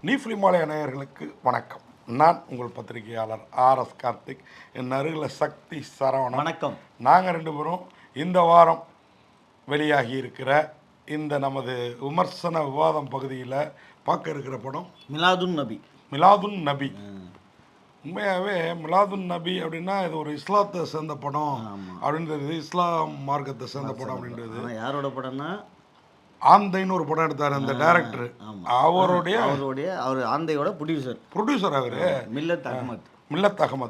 நீஃப்லி மாலை நேயர்களுக்கு வணக்கம். நான் உங்கள் பத்திரிகையாளர் ஆர்எஸ் கார்த்திக். என் அருகில் சக்தி சரவணன். வணக்கம். நாங்கள் ரெண்டு பேரும் இந்த வாரம் வெளியாகி இருக்கிற இந்த நமது விமர்சன விவாதம் பகுதியில் பார்க்க இருக்கிற படம் மிலாதுன் நபி. மிலாதுன் நபி. உண்மையாகவே மிலாதுன் நபி அப்படின்னா இது ஒரு இஸ்லாத்தை சேர்ந்த படம் அப்படின்றது, இஸ்லாம் மார்க்கத்தை சேர்ந்த படம் அப்படின்றது. யாரோட படம்னா ஆந்தைன்னு ஒரு படம் எடுத்தார் அந்த டைரக்டர். அவருடைய அவர் ஆந்தையோட ப்ரொடியூசர் அவர் மில்லத் அகமத்.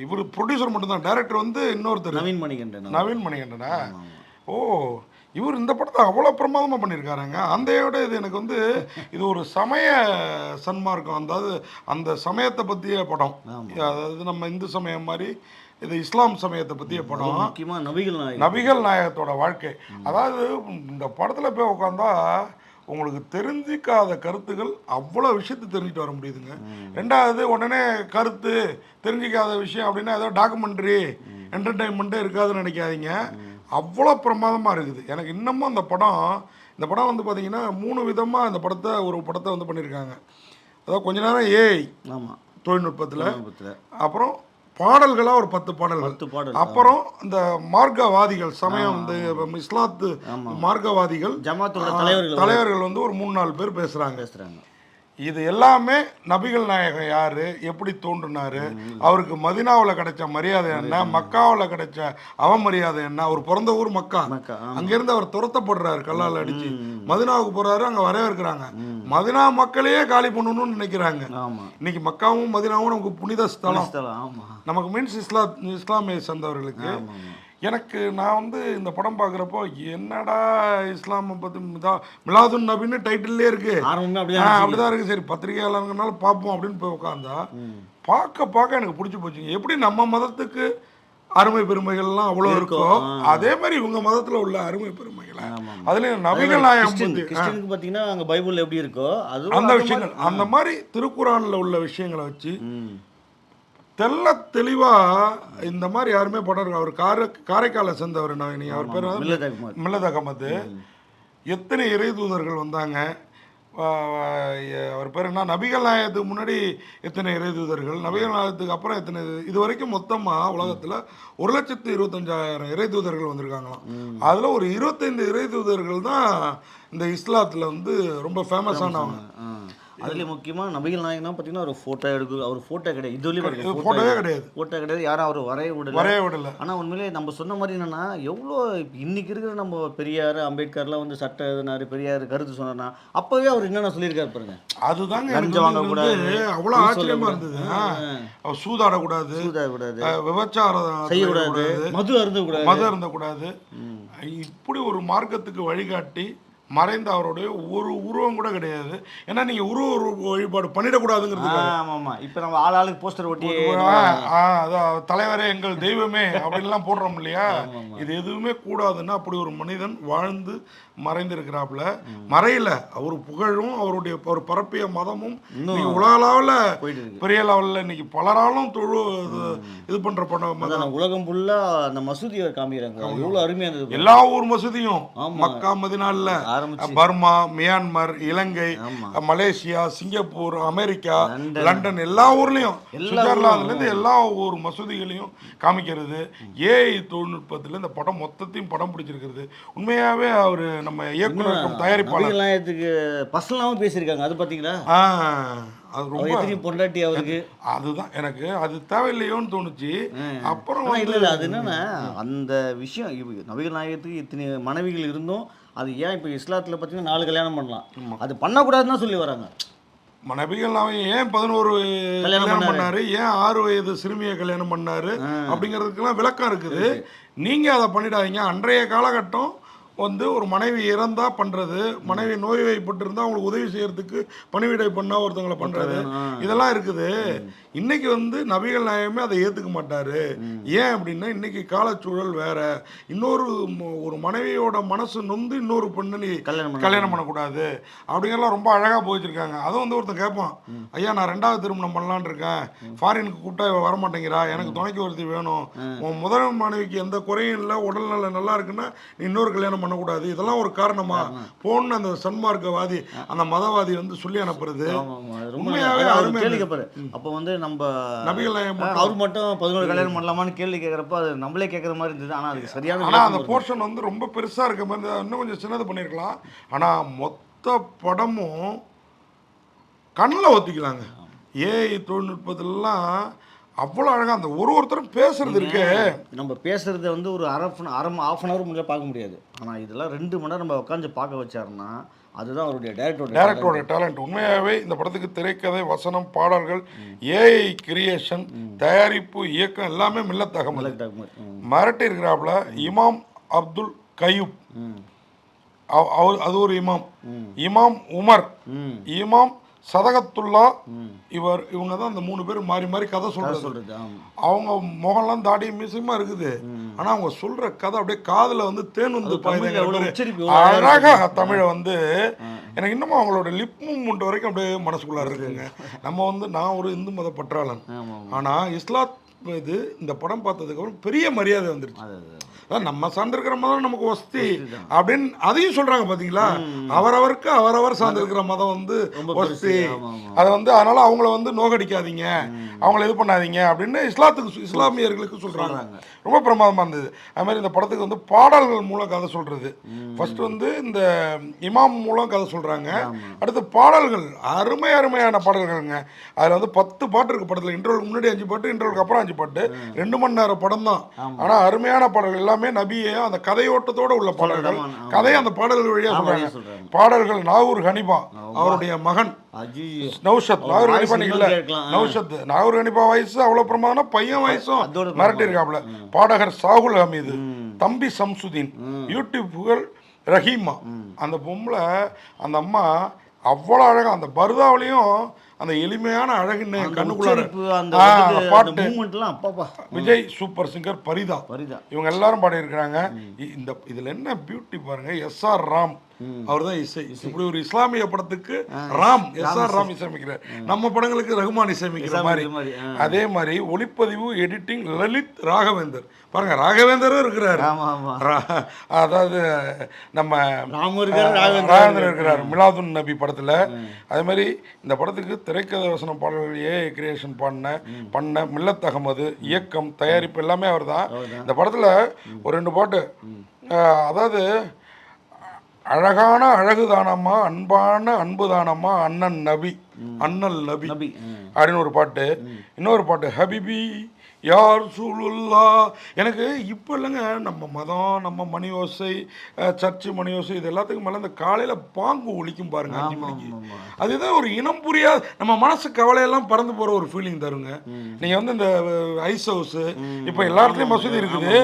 இவர் ப்ரொடியூசர் மட்டும்தான், டைரக்டர் வந்து இன்னொருத்தர் நவீன் மணிகண்டனா. ஓ, இவர் இந்த படத்தை அவ்வளோ பிரமாதமாக பண்ணியிருக்காருங்க. அந்தையோட இது எனக்கு வந்து இது ஒரு சமய சன்மார்க்கம், அதாவது அந்த சமயத்தை பற்றிய படம். அதாவது நம்ம இந்து சமயம் மாதிரி இது இஸ்லாம் சமயத்தை பற்றிய படம். முக்கியமாக நபிகள் நாயகத்தோட வாழ்க்கை. அதாவது இந்த படத்தில் போய் உட்காந்தா உங்களுக்கு தெரிஞ்சிக்காத கருத்துக்கள் அவ்வளோ விஷயத்தை தெரிஞ்சுட்டு வர முடியுதுங்க. ரெண்டாவது, உடனே கருத்து தெரிஞ்சிக்காத விஷயம் அப்படின்னா ஏதோ டாக்குமெண்ட்ரி என்டர்டெயின்மெண்ட்டே இருக்காதுன்னு நினைக்காதீங்க. அவ்வளோ பிரமாதமாக இருக்குது. எனக்கு இன்னமும் இந்த படம் வந்து பார்த்தீங்கன்னா 3 விதமாக இந்த ஒரு படத்தை வந்து பண்ணியிருக்காங்க. அதாவது கொஞ்ச நேரம் ஏஐ தொழில்நுட்பத்தில், அப்புறம் பாடல்களாக ஒரு 10 பாடல்கள், அப்புறம் இந்த மார்க்கவாதிகள் சமயம், இந்த இஸ்லாத்து மார்க்கவாதிகள் தலைவர்கள் வந்து ஒரு 3-4 பேர் பேசுகிறாங்க. இது எல்லாமே நபிகள் நாயகம் யாரு, எப்படி தோன்றினாரு, அவருக்கு மதினாவில் கிடைச்ச மரியாதை என்ன, மக்காவில் கிடைச்ச அவமரியாதை என்ன, அவர் பிறந்த ஊர் மக்கா, அங்கிருந்து அவர் துரத்தப்படுறாரு, கல்லால் அடிச்சு மதினாவுக்கு போறாரு, அங்க வரவேற்கிறாங்க. மதினா மக்களையே காலி பண்ணணும்னு நினைக்கிறாங்க. இன்னைக்கு மக்காவும் மதினாவும் நமக்கு புனித ஸ்தலம், நமக்கு மீன்ஸ் இஸ்லாமிய சேர்ந்தவர்களுக்கு. நான் வந்து இந்த படம் பார்க்குறப்போ என்னடா இஸ்லாமை பற்றி மிலாதுன் நபின்னு டைட்டில்லே இருக்கு, அப்படிதான் இருக்கு. சரி, பத்திரிகையாளர்னால பார்ப்போம் அப்படின்னு போய் உட்காந்தா பார்க்க எனக்கு பிடிச்சி போச்சுங்க. எப்படி நம்ம மதத்துக்கு அருமை பெருமைகள்லாம் அவ்வளோ இருக்கோ, அதே மாதிரி இவங்க மதத்தில் உள்ள அருமை பெருமைகளை, அதுலேயும் நபிகள் நாயகம் பார்த்தீங்கன்னா அங்கே பைபிள் எப்படி இருக்கோ அந்த விஷயங்கள், அந்த மாதிரி திருக்குறானில் உள்ள விஷயங்களை வச்சு தெளிவாக இந்த மாதிரி யாருமே படம் இருக்கு. அவர் காரைக்காலை சேர்ந்தவர். அவர் பேர் மில்லத் அகமது. எத்தனை இறை தூதர்கள் வந்தாங்க, அவர் பேர் என்ன, நபிகள் நாயகத்துக்கு முன்னாடி எத்தனை இறை தூதர்கள், நபிகள் நாயகத்துக்கு அப்புறம் எத்தனை, இது வரைக்கும் மொத்தமாக உலகத்தில் 1,25,000 இறை தூதர்கள் வந்திருக்காங்களாம். அதில் ஒரு 25 இறை தூதர்கள் தான் இந்த இஸ்லாத்தில் வந்து ரொம்ப ஃபேமஸானவங்க. அதுலேயும் முக்கியமாக நபிகள் நாயகம் தான் பார்த்தீங்கன்னா ஒரு ஃபோட்டோ அவர் ஃபோட்டோ கிடையாது, இதுலேயும் ஃபோட்டோ கிடையாது, யாரும் அவர் வரைய விடல. ஆனால் உண்மையிலே நம்ம சொன்ன மாதிரி என்னென்னா, எவ்வளோ இன்னைக்கு இருக்கிற நம்ம பெரியார் அம்பேத்கர்லாம் வந்து சட்டம் எழுதினார், பெரியார் கருத்து சொன்னார்னா அப்போவே அவர் என்னென்ன சொல்லியிருக்காரு பாருங்க. அதுதாங்க லஞ்சம் வாங்கக்கூடாது, அவ்வளோ ஆச்சரியமாக இருந்தது. அவர் சூதாடக்கூடாது, விபச்சாரம் செய்யக்கூடாது, மது அருந்தக்கூடாது. இப்படி ஒரு மார்க்கத்துக்கு வழிகாட்டி மறைந்த அவருடைய ஒரு உருவம் கூட கிடையாது. ஏன்னா நீங்க உருவ வழிபாடு பண்ணிடக்கூடாதுங்கிறது. இப்போ நம்ம ஆளுக்கு போஸ்டர் ஒட்டி தலைவரே எங்கள் தெய்வமே அப்படின்லாம் போடுறோம் இல்லையா, இது எதுவுமே கூடாதுன்னா அப்படி ஒரு மனிதன் வாழ்ந்து மறைந்திருக்கிறாப்புல. மறையில அவர் புகழும் அவருடைய ஒரு பரப்பிய மதமும் உலகளவில் பெரிய லெவலில் இன்னைக்கு பலராலும் இது பண்ற படம். உலகம் ஃபுல்லா அந்த மசூதியை காமிக்கிறாங்க, எவ்வளவு அருமையா இருந்தது. எல்லா ஊர் மசூதியும் மக்கா மதினால, பர்மா, மியான்மர், இலங்கை, மலேசியா, சிங்கப்பூர், அமெரிக்கா, லண்டன், எல்லா ஊர்லயும், சுவிட்சர்லாந்துல இருந்து எல்லா ஊர் மசூதிகளையும் காமிக்கிறது. ஏஐ தொழில்நுட்பத்தில் இந்த படம் மொத்தத்தையும் படம் பிடிச்சிருக்கிறது. உண்மையாவே அவரு நம்ம இயக்குனர் தயாரிப்பாளர் பர்சனலாவும் பேசியிருக்காங்க. அது பார்த்தீங்களா, அது ரொம்ப பொண்டாட்டி அவருக்கு. அதுதான் எனக்கு அது தேவையில்லையோன்னு தோணுச்சு. அப்புறம் இல்லை, அது என்னன்னா அந்த விஷயம், நபிகள் நாயகத்துக்கு இத்தனை மனைவிகள் இருந்தும் அது ஏன் இப்போ இஸ்லாத்தில் பார்த்தீங்கன்னா 4 கல்யாணம் பண்ணலாம், அது பண்ணக்கூடாதுன்னு சொல்லி வராங்க. நபிகள் நாயகம் ஏன் 11 கல்யாணம் பண்ணாரு, ஏன் 6 வயது சிறுமியை கல்யாணம் பண்ணாரு அப்படிங்கிறதுக்கெல்லாம் விளக்கம் இருக்குது. நீங்க அதை பண்ணிடாதீங்க. அன்றைய காலகட்டம் வந்து ஒரு மனைவி இறந்தா பண்றது, மனைவி நோய்வாய்ப்பட்டு இருந்தா அவங்களுக்கு உதவி செய்யறதுக்கு பணிவிடை பண்ணா ஒருத்தவங்களை பண்றது, இதெல்லாம் இருக்குது. இன்னைக்கு வந்து நபிகள் நாயகமே அதை ஏத்துக்க மாட்டாரு. ஏன் அப்படின்னா இன்னைக்கு காலச்சூழல் வேற. ஒரு மனைவியோட மனசு நொந்து இன்னொரு பெண்ணை நீ கல்யாணம் பண்ணக்கூடாது அப்படிங்கிறலாம் ரொம்ப அழகா போயிச்சிருக்காங்க. அதுவும் வந்து ஒருத்தன் கேட்பான், ஐயா நான் 2வது திருமணம் பண்ணலான் இருக்கேன், ஃபாரினுக்கு கூப்பிட்டா வரமாட்டேங்கிறா, எனக்கு துணைக்கு ஒருத்தி வேணும், உன் முதல் மனைவிக்கு எந்த குறையும் இல்லை, உடல்நல நல்லா இருக்குன்னா நீ இன்னொரு கல்யாணம் பண்ணக்கூடாது, இதெல்லாம் ஒரு காரணமா போன்னு அந்த சன்மார்க்கவாதி அந்த மதவாதி வந்து சொல்லி அனுப்புறது உண்மையாவே அருமை. கேள்வி கேட்பாரு. அப்போ வந்து நம்ம நபிகள் நாயகம் அவர் மட்டும் 11 கல்யாணம் பண்ணலாமான்னு கேள்வி கேட்குறப்ப அது நம்மளே கேட்குற மாதிரி இருந்தது. ஆனால் அதுக்கு சரியான ஆனால் அந்த போர்ஷன் வந்து ரொம்ப பெருசாக இருக்க மாதிரி இன்னும் கொஞ்சம் சின்னது பண்ணியிருக்கலாம். ஆனால் மொத்த படமும் கண்ணில் ஒத்திக்கலாங்க. ஏஐ தொழில்நுட்பத்திலலாம் அவ்வளோ அழகாக அந்த ஒருத்தரும் பேசுறது இருக்கு. நம்ம பேசுறத வந்து ஒரு ஆஃப் அன் ஹவர் முன்னாடி பார்க்க முடியாது. ஆனால் இதெல்லாம் 2 மணி நேரம் நம்ம உட்காந்து பார்க்க வச்சாருன்னா அதுதான் அவருடைய டைரக்டரோட டேலண்ட். உண்மையாகவே இந்த படத்துக்கு திரைக்கதை, வசனம், பாடல்கள், ஏஐ கிரியேஷன், தயாரிப்பு, இயக்கம் எல்லாமே மில்லத் அகமது மிரட்டி இருக்கிறாப்புல. இமாம் அப்துல் கயூப் அவர், அது ஒரு இமாம். இமாம் உமர், இமாம் சதகத்துல்லா, இவங்க தான் அந்த 3 பேர் மாறி மாறி கதை சொல்றது. அவங்க முகம்லாம் தாடி மீசமா இருக்குது. ஆனா அவங்க சொல்ற கதை அப்படியே காதுல வந்து தேன் வந்து பாயுது. அழகா தமிழை வந்து எனக்கு இன்னமும் அவங்களோட லிப் மூவ்மெண்ட் வரைக்கும் அப்படியே மனசுக்குள்ள இருக்குங்க. நம்ம வந்து நான் ஒரு இந்து மத பற்றாளன். ஆனா இஸ்லாத் இது இந்த படம் பார்த்ததுக்கு அப்புறம் பெரிய மரியாதை வந்துருச்சு. நம்ம சார்ந்திருக்கிற மதம் நமக்கு வசதி அப்படின்னு அதையும் சொல்றாங்க பாத்தீங்களா. அவரவருக்கு அவரவர் சார்ந்திருக்கிற மதம் வந்து வசதி. அதை வந்து அதனால அவங்கள வந்து நோகடிக்காதீங்க, அவங்கள இது பண்ணாதீங்க அப்படின்னு இஸ்லாமியர்களுக்கு சொல்றாங்க. ரொம்ப பிரமாதமா இருந்தது. அது மாதிரி இந்த படத்துக்கு வந்து பாடல்கள் மூலம் கதை சொல்றது. ஃபர்ஸ்ட் வந்து இந்த இமாம் மூலம் கதை சொல்றாங்க. அடுத்து பாடல்கள் அருமையான பாடல்கள்ங்க. அதுல வந்து 10 பாட்டு இருக்கு படத்துல. இன்ட்ரோலுக்கு முன்னாடி 5 பாட்டு, இன்ட்ரோலுக்கு அப்புறம் 5 பாட்டு. 2 மணி நேரம் படம் தான். ஆனா அருமையான பாடல்கள் எல்லாமே நபியே அந்த கதையோட்டத்தோட உள்ள பாடல்கள். கதையை அந்த பாடல்கள் வழியா சொல்றாங்க. பாடல்கள் நாகூர் ஹனிபா அவருடைய மகன் நௌஷத். நாகூர் ஹனிபா இல்ல, நௌஷத். நாகூர் ஹனிபா வயசு அவ்வளவு பிரமாதம், பையன் வயசும் மிரட்டி இருக்காப்ல. பாடகர் சாகுல் ஹமீது, தம்பி சம்சுதீன், யூடியூப்கள் ரஹீமா. அந்த பொம்பளை அந்த அம்மா அவ்வளோ அழகா அந்த பர்தாவிலையும் அந்த எளிமையான அழகுன்னு கண்ணுக்குள்ள பாட்டு. விஜய் சூப்பர் சிங்கர் பரிதா, இவங்க எல்லாரும் பாடி இருக்கிறாங்க. இந்த இதுல என்ன பியூட்டி பாருங்க. SR ராம் அவர் தான் இசை. இப்படி ஒரு இஸ்லாமிய படத்துக்கு SR ராம் இசையமைக்கிறார். நம்ம படங்களுக்கு ரகுமான் இசையமைக்கிற மாதிரி. அதே மாதிரி ஒளிப்பதிவு, எடிட்டிங் லலித் ராகவேந்தர். பாருங்க, ராகவேந்தரும் இருக்கிறார். அதாவது நம்ம ராகவேந்தர் இருக்கிறார் மிலாதுன் நபி படத்துல. அதே மாதிரி இந்த படத்துக்கு திரைக்கதை, வசனம், பாடல்கள், ஏஐ கிரியேஷன் பண்ண மில்லத் அகமது, இயக்கம், தயாரிப்பு எல்லாமே அவர் தான். இந்த படத்துல ஒரு 2 பாட்டு, அதாவது அழகான அழகுதானம்மா, அன்பான அன்புதானம்மா, அண்ணல் நபி அப்படின்னு ஒரு பாட்டு. இன்னொரு பாட்டு ஹபிபி யார் சூழுல்லா. எனக்கு இப்போ இல்லைங்க, நம்ம மதம், நம்ம மணி ஓசை, சர்ச்சு மணி ஓசை, இது எல்லாத்துக்கும் மேலே இந்த காலையில் பாங்கு ஒலிக்கும் பாருங்க 5 மணிக்கு. அதுதான் ஒரு இனம் புரியாத நம்ம மனசு கவலையெல்லாம் பறந்து போகிற ஒரு ஃபீலிங் தருங்க. நீங்கள் வந்து இந்த ஐஸ் ஹவுஸு இப்போ எல்லா இடத்துலையும் மசூதி இருக்குது.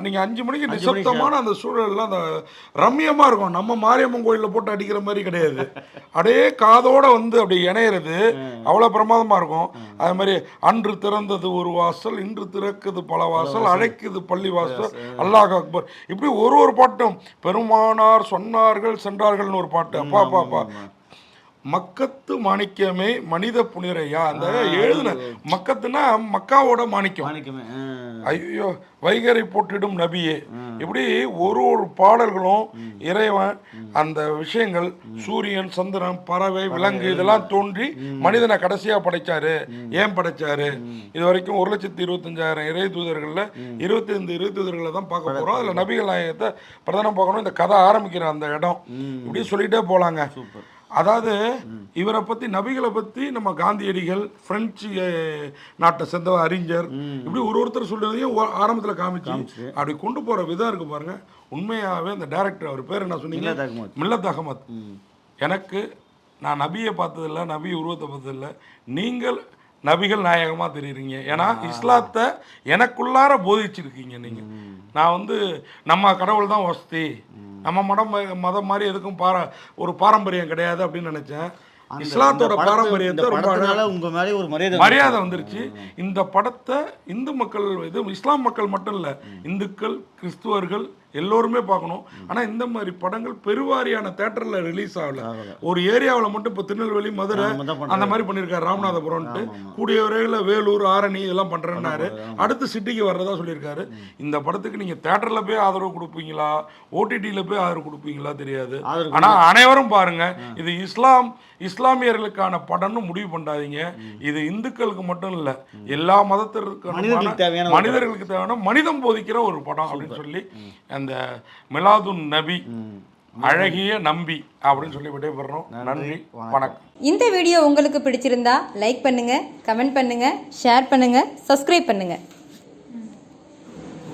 நீங்கள் 5 மணிக்கு நிசப்தமான அந்த சூழல்லாம் அந்த ரம்மியமாக இருக்கும். நம்ம மாரியம்மன் கோயிலில் போட்டு அடிக்கிற மாதிரி கிடையாது. அப்படியே காதோட வந்து அப்படி இணையிறது அவ்வளோ பிரமாதமாக இருக்கும். அது மாதிரி அன்று திறந்தது ஒரு வாசல், இன்று திறக்குது பல வாசல், அழைக்குது பள்ளி வாசல், அல்லாஹ் அக்பர். இப்படி ஒரு பாட்டும் பெருமானார் சொன்னார்கள் சென்றார்கள்னு ஒரு பாட்டு. அப்பா மக்கத்து மாணிக்கமே மனித புனிரையா. அந்த எழுதுன மக்கத்துனா மக்காவோட மாணிக்கம். ஐயோ வைகரை போட்டிடும் நபியே. இப்படி ஒரு பாடல்களும் இறைவன் அந்த விஷயங்கள், சூரியன், சந்திரன், பறவை, விலங்கு இதெல்லாம் தோன்றி மனிதனை கடைசியா படைச்சாரு. ஏன் படைச்சாரு? இது வரைக்கும் 1,25,000 இறை தூதர்கள்ல 25 இறை தூதர்களை தான் பார்க்க போறோம். அதுல நபிகள் நாயகத்தை பிரதானம் பார்க்கணும். இந்த கதை ஆரம்பிக்கிற அந்த இடம் இப்படி சொல்லிட்டே போலாங்க. அதாவது இவரை பத்தி, நபிகளை பத்தி நம்ம காந்தியடிகள், பிரெஞ்சு நாட்டை சேர்ந்த அறிஞர், இப்படி ஒருத்தர் சொல்றதையும் ஆரம்பத்தில் காமிச்சு அப்படி கொண்டு போற விதம் இருக்கு பாருங்க. உண்மையாவே அந்த டைரக்டர், அவர் பேர் என்ன சொன்னீங்க? மில்லத் அகமத். எனக்கு நான் நபியை பார்த்ததில்லை, நபி உருவத்தை பார்த்ததில்லை. நீங்கள் நபிகள் நாயகமா தெரியுறீங்க. ஏன்னா இஸ்லாத்தை எனக்குள்ளார போதிச்சிருக்கீங்க நீங்க. நான் வந்து நம்ம கடவுள் தான் வசதி, நம்ம மதம் மாதிரி எதுக்கும் ஒரு பாரம்பரியம் கிடையாது அப்படின்னு நினைச்சேன். இஸ்லாத்தோட பாரம்பரியத்தை ரொம்ப உங்க மேலே ஒரு மரியாதை வந்துருச்சு. இந்த படத்தை இந்து மக்கள், இது இஸ்லாம் மக்கள் மட்டும் இல்லை, இந்துக்கள், கிறிஸ்துவர்கள், எல்லோருமே பார்க்கணும். ஆனால் இந்த மாதிரி படங்கள் பெருவாரியான தேட்டரில் ரிலீஸ் ஆகல. ஒரு ஏரியாவில் மட்டும் இப்போ திருநெல்வேலி, மதுரை அந்த மாதிரி பண்ணியிருக்காரு ராமநாதபுரம்ட்டு. கூடிய விரைவில் வேலூர், ஆரணி இதெல்லாம் பண்ணுறேன்னாரு. அடுத்து சிட்டிக்கு வர்றதா சொல்லியிருக்காரு. இந்த படத்துக்கு நீங்கள் தேட்டரில் போய் ஆதரவு கொடுப்பீங்களா, ஓடிடியில் போய் ஆதரவு கொடுப்பீங்களா தெரியாது. ஆனால் அனைவரும் பாருங்க, இது இஸ்லாமியர்களுக்கான படம்னு முடிவு பண்ணாதீங்க. இது இந்துக்களுக்கு மட்டும் இல்லை, எல்லா மதத்திற்கான மனிதர்களுக்கு தேவையான மனிதம் போதிக்கிற ஒரு படம் அப்படின்னு சொல்லி அந்த மிலாதுன் நபி அழகிய நம்பி அப்படின்னு சொல்லி விடைபெறணும். நன்றி, வணக்கம். இந்த வீடியோ உங்களுக்கு பிடிச்சிருந்தா லைக் பண்ணுங்க, கமெண்ட் பண்ணுங்க, ஷேர் பண்ணுங்க, சப்ஸ்கிரைப் பண்ணுங்க.